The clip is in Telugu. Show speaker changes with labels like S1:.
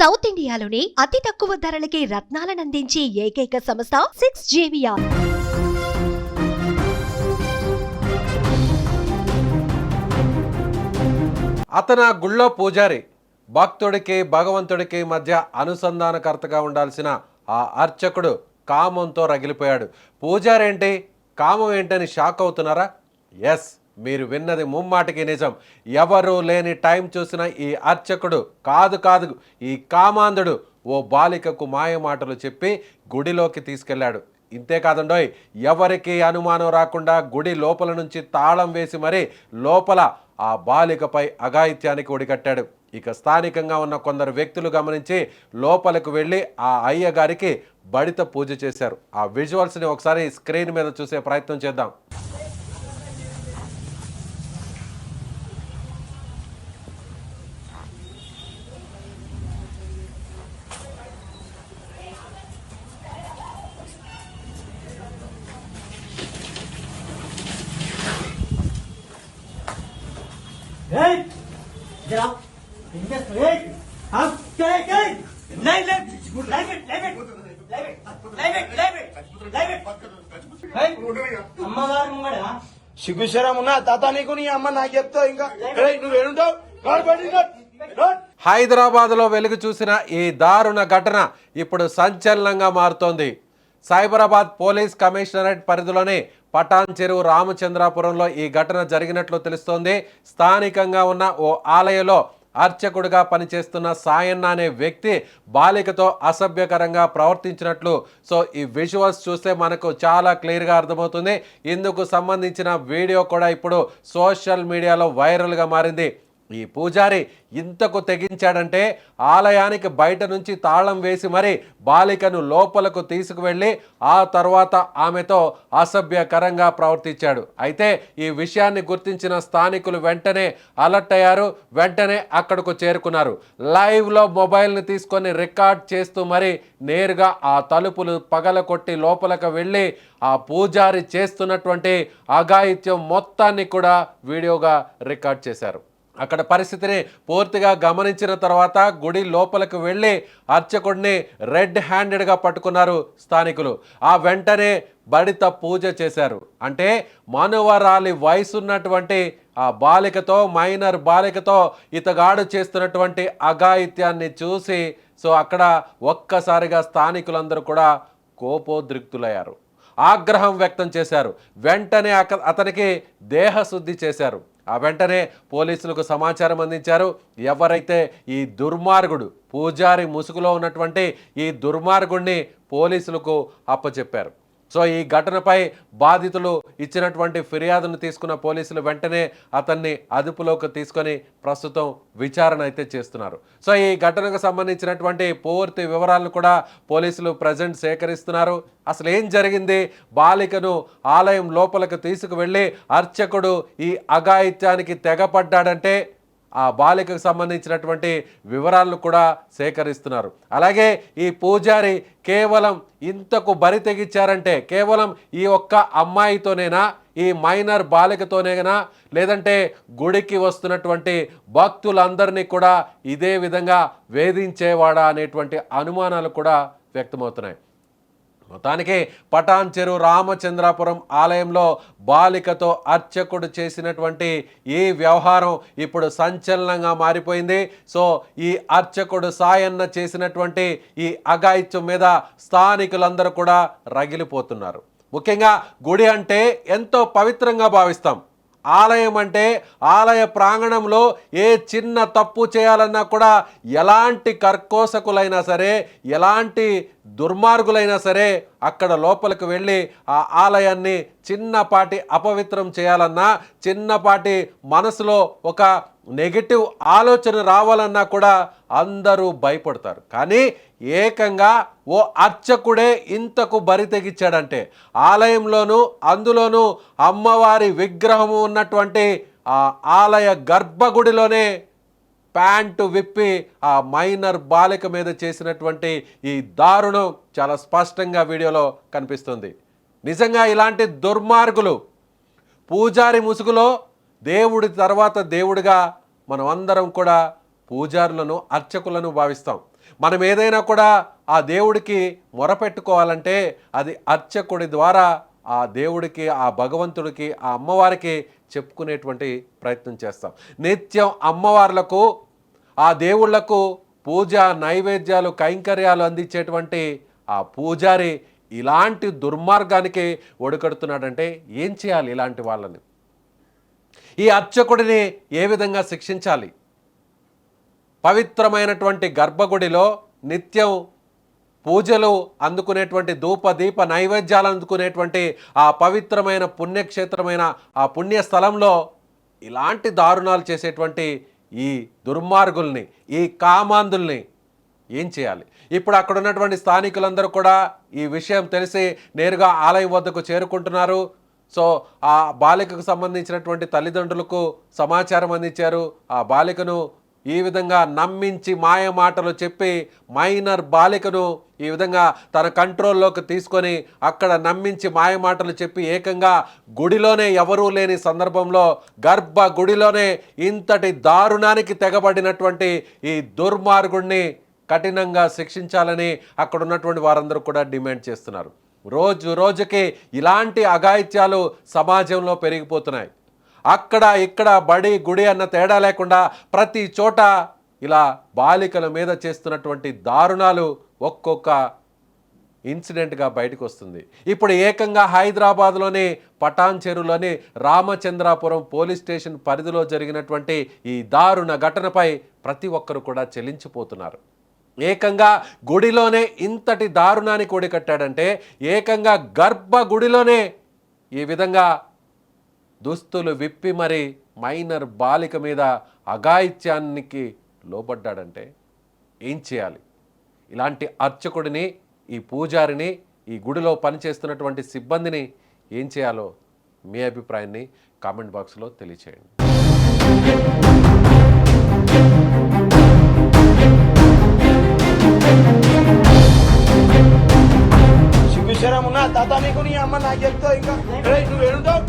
S1: సౌత్ ఇండియాలోనే అతి తక్కువ ధరలకి రత్నాలనందించే ఏకైక సంస్థ 6JVR.
S2: అతను గుళ్ళో పూజారి, భక్తుడికి భగవంతుడికి మధ్య అనుసంధానకర్తగా ఉండాల్సిన ఆ అర్చకుడు కామంతో రగిలిపోయాడు. పూజారి ఏంటి, కామం ఏంటని షాక్ అవుతున్నారా? ఎస్, మీరు విన్నది ముమ్మాటికి నిజం. ఎవరు లేని టైం చూసిన ఈ అర్చకుడు కాదు ఈ కామాంధుడు ఓ బాలికకు మాయ మాటలు చెప్పి గుడిలోకి తీసుకెళ్లాడు. ఇంతేకాదండోయ్, ఎవరికి అనుమానం రాకుండా గుడి లోపల నుంచి తాళం వేసి మరీ లోపల ఆ బాలికపై అఘాయిత్యానికి ఒడిగట్టాడు. ఇక స్థానికంగా ఉన్న కొందరు వ్యక్తులు గమనించి లోపలికి వెళ్ళి ఆ అయ్యగారికి బడిత పూజ చేశారు. ఆ విజువల్స్ని ఒకసారి స్క్రీన్ మీద చూసే ప్రయత్నం చేద్దాం.
S3: సిగ్గుశరం ఉన్నా తాత నీకు నీ అమ్మ నాకు చెప్తా ఇంకా నువ్వేనుంటావు.
S2: హైదరాబాద్లో వెలుగు చూసిన ఈ దారుణ ఘటన ఇప్పుడు సంచలనంగా మారుతోంది. సైబరాబాద్ పోలీస్ కమిషనరేట్ పరిధిలోని పటాన్ చెరువు రామచంద్రాపురంలో ఈ ఘటన జరిగినట్లు తెలుస్తోంది. స్థానికంగా ఉన్న ఓ ఆలయంలో అర్చకుడిగా పనిచేస్తున్న సాయన్న అనే వ్యక్తి బాలికతో అసభ్యకరంగా ప్రవర్తించినట్లు ఈ విజువల్స్ చూస్తే మనకు చాలా క్లియర్గా అర్థమవుతుంది. ఇందుకు సంబంధించిన వీడియో కూడా ఇప్పుడు సోషల్ మీడియాలో వైరల్గా మారింది. ఈ పూజారి ఇంతకు తెగించాడంటే ఆలయానికి బయట నుంచి తాళం వేసి మరి బాలికను లోపలకు తీసుకువెళ్ళి ఆ తర్వాత ఆమెతో అసభ్యకరంగా ప్రవర్తించాడు. అయితే ఈ విషయాన్ని గుర్తించిన స్థానికులు వెంటనే అలర్ట్ అయ్యారు. వెంటనే అక్కడకు చేరుకున్నారు. లైవ్లో మొబైల్ని తీసుకొని రికార్డ్ చేస్తూ మరి నేరుగా ఆ తలుపులు పగలకొట్టి లోపలకు వెళ్ళి ఆ పూజారి చేస్తున్నటువంటి అఘాయిత్యం మొత్తాన్ని కూడా వీడియోగా రికార్డ్ చేశారు. అక్కడ పరిస్థితిని పూర్తిగా గమనించిన తర్వాత గుడి లోపలికి వెళ్ళి అర్చకుడిని రెడ్ హ్యాండెడ్గా పట్టుకున్నారు స్థానికులు. ఆ వెంటనే బడిత పూజ చేశారు. అంటే మనువరాలి వయసున్నటువంటి ఆ బాలికతో, మైనర్ బాలికతో ఇతగాడు చేస్తున్నటువంటి అఘాయిత్యాన్ని చూసి అక్కడ ఒక్కసారిగా స్థానికులందరూ కూడా కోపోద్రిక్తులయ్యారు, ఆగ్రహం వ్యక్తం చేశారు. వెంటనే అతనికి దేహశుద్ధి చేశారు. ఆ వెంటనే పోలీసులకు సమాచారం అందించారు. ఎవరైతే ఈ దుర్మార్గుడు పూజారి ముసుగులో ఉన్నటువంటి ఈ దుర్మార్గుడిని పోలీసులకు అప్పచెప్పారు. ఈ ఘటనపై బాధితులు ఇచ్చినటువంటి ఫిర్యాదును తీసుకున్న పోలీసులు వెంటనే అతన్ని అదుపులోకి తీసుకొని ప్రస్తుతం విచారణ అయితే చేస్తున్నారు. ఈ ఘటనకు సంబంధించినటువంటి పూర్తి వివరాలను కూడా పోలీసులు ప్రజెంట్ సేకరిస్తున్నారు. అసలు ఏం జరిగింది, బాలికను ఆలయం లోపలికి తీసుకువెళ్ళి అర్చకుడు ఈ అఘాయిత్యానికి తెగపడ్డాడంటే ఆ బాలికకు సంబంధించినటువంటి వివరాలను కూడా సేకరిస్తున్నారు. అలాగే ఈ పూజారి కేవలం ఇంతకు బరి తెగించారంటే కేవలం ఈ ఒక్క అమ్మాయితోనేనా, ఈ మైనర్ బాలికతోనేనా, లేదంటే గుడికి వస్తున్నటువంటి భక్తులందరినీ కూడా ఇదే విధంగా వేధించేవాడా అనేటువంటి అనుమానాలు కూడా వ్యక్తమవుతున్నాయి. మొత్తానికి పటాన్ చెరువు రామచంద్రాపురం ఆలయంలో బాలికతో అర్చకుడు చేసినటువంటి ఈ వ్యవహారం ఇప్పుడు సంచలనంగా మారిపోయింది. ఈ అర్చకుడు సాయన్న చేసినటువంటి ఈ అఘాయిత్యం మీద స్థానికులందరూ కూడా రగిలిపోతున్నారు. ముఖ్యంగా గుడి అంటే ఎంతో పవిత్రంగా భావిస్తాం. ఆలయం అంటే ఆలయ ప్రాంగణంలో ఏ చిన్న తప్పు చేయాలన్నా కూడా ఎలాంటి కర్కోసకులైనా సరే, ఎలాంటి దుర్మార్గులైనా సరే అక్కడ లోపలికి వెళ్ళి ఆ ఆలయాన్ని చిన్నపాటి అపవిత్రం చేయాలన్నా, చిన్నపాటి మనసులో ఒక నెగటివ్ ఆలోచన రావాలన్నా కూడా అందరూ భయపడతారు. కానీ ఏకంగా ఓ అర్చకుడే ఇంతకు బరి తెగించాడంటే ఆలయంలోనూ అందులోనూ అమ్మవారి విగ్రహము ఉన్నటువంటి ఆ ఆలయ గర్భగుడిలోనే ప్యాంటు విప్పి ఆ మైనర్ బాలిక మీద చేసినటువంటి ఈ దారుణం చాలా స్పష్టంగా వీడియోలో కనిపిస్తుంది. నిజంగా ఇలాంటి దుర్మార్గులు పూజారి ముసుగులో దేవుడి తర్వాత దేవుడిగా మనం అందరం కూడా పూజారులను, అర్చకులను భావిస్తాం. మనం ఏదైనా కూడా ఆ దేవుడికి మొరపెట్టుకోవాలంటే అది అర్చకుడి ద్వారా ఆ దేవుడికి, ఆ భగవంతుడికి, ఆ అమ్మవారికి చెప్పుకునేటువంటి ప్రయత్నం చేస్తాం. నిత్యం అమ్మవార్లకు, ఆ దేవుళ్లకు పూజ, నైవేద్యాలు, కైంకర్యాలు అందించేటువంటి ఆ పూజారి ఇలాంటి దుర్మార్గానికి ఒడికడుతున్నాడంటే ఏం చేయాలి? ఇలాంటి వాళ్ళని, ఈ అర్చకుడిని ఏ విధంగా శిక్షించాలి? పవిత్రమైనటువంటి గర్భగుడిలో నిత్యం పూజలు అందుకునేటువంటి, ధూప దీప నైవేద్యాలు అందుకునేటువంటి ఆ పవిత్రమైన పుణ్యక్షేత్రమైన ఆ పుణ్య స్థలంలో ఇలాంటి దారుణాలు చేసేటువంటి ఈ దుర్మార్గుల్ని, ఈ కామాంధుల్ని ఏం చేయాలి? ఇప్పుడు అక్కడ ఉన్నటువంటి స్థానికులందరూ కూడా ఈ విషయం తెలిసి నేరుగా ఆలయం వద్దకు చేరుకుంటున్నారు. సో ఆ బాలికకు సంబంధించినటువంటి తల్లిదండ్రులకు సమాచారం అందించారు. ఆ బాలికను ఈ విధంగా నమ్మించి మాయ మాటలు చెప్పి మైనర్ బాలికను ఈ విధంగా తన కంట్రోల్లోకి తీసుకొని అక్కడ నమ్మించి మాయ మాటలు చెప్పి ఏకంగా గుడిలోనే ఎవరూ లేని సందర్భంలో గర్భ గుడిలోనే ఇంతటి దారుణానికి తెగబడినటువంటి ఈ దుర్మార్గుడిని కఠినంగా శిక్షించాలని అక్కడ ఉన్నటువంటి వారందరూ కూడా డిమాండ్ చేస్తున్నారు. రోజు రోజుకి ఇలాంటి అఘాయిత్యాలు సమాజంలో పెరిగిపోతున్నాయి. అక్కడ ఇక్కడ బడి గుడి అన్న తేడా లేకుండా ప్రతి చోట ఇలా బాలికల మీద చేస్తున్నటువంటి దారుణాలు ఒక్కొక్క ఇన్సిడెంట్గా బయటకు వస్తుంది. ఇప్పుడు ఏకంగా హైదరాబాద్లోని పటాన్ చెరువులోని రామచంద్రాపురం పోలీస్ స్టేషన్ పరిధిలో జరిగినటువంటి ఈ దారుణ ఘటనపై ప్రతి ఒక్కరు కూడా చెల్లించిపోతున్నారు. ఏకంగా గుడిలోనే ఇంతటి దారుణానికి ఒడికట్టాడంటే, ఏకంగా గర్భ గుడిలోనే ఈ విధంగా దుస్తులు విప్పి మరి మైనర్ బాలిక మీద అఘాయిత్యానికి లోబడ్డాడంటే ఏం చేయాలి? ఇలాంటి అర్చకుడిని, ఈ పూజారిని, ఈ గుడిలో పనిచేస్తున్నటువంటి సిబ్బందిని ఏం చేయాలో మీ అభిప్రాయాన్ని కామెంట్ బాక్స్లో తెలియచేయండి.
S3: సిగ్గుశరం ఉన్నా తాత నీకు నీ అమ్మ నాకు చెప్తావు ఇంకా నువ్వు ఏడుంటావు